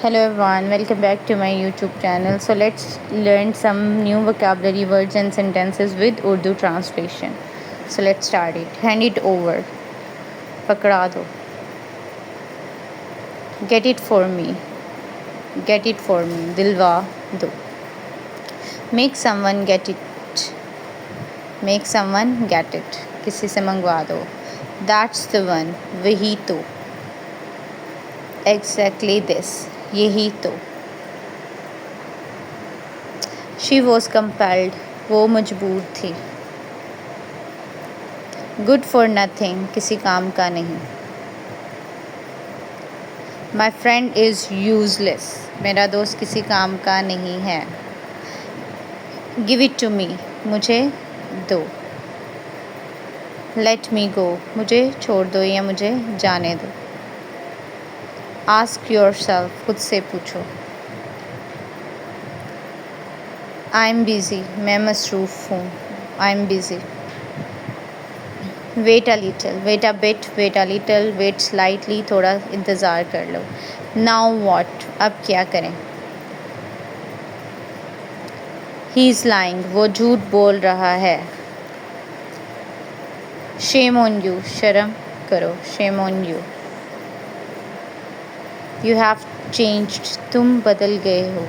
Hello everyone, welcome back to my YouTube channel. So let's learn some new vocabulary words and sentences with Urdu translation. So let's start it. Hand it over. Pakda do. Get it for me. Get it for me. Dilwa do. Make someone get it. Make someone get it. किसी से मंगवा दो. That's the one. वही तो. Exactly this. यही तो. She was compelled. वो मजबूर थी. Good for nothing. किसी काम का नहीं. My friend is useless. मेरा दोस्त किसी काम का नहीं है. Give it to me. मुझे दो. Let me go. मुझे छोड़ दो या मुझे जाने दो. Ask yourself. खुद से पूछो. I'm busy. मैं मसरूफ़ हूँ. I'm busy. Wait a little. Wait a bit. Wait a little. Wait slightly. थोड़ा इंतज़ार कर लो. Now what? अब क्या करें? He is lying. वो झूठ बोल रहा है. Shame on you. शर्म करो. Shame on you. You have changed. तुम बदल गए हो.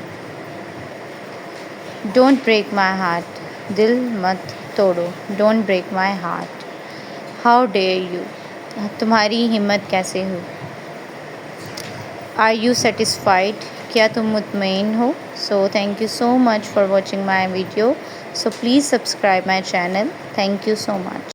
Don't break my heart. दिल मत तोड़ो. Don't break my heart. How dare you? तुम्हारी हिम्मत कैसे हो? Are you satisfied? क्या तुम मुतमईन हो? So thank you so much for watching my video. So please subscribe my channel. Thank you so much.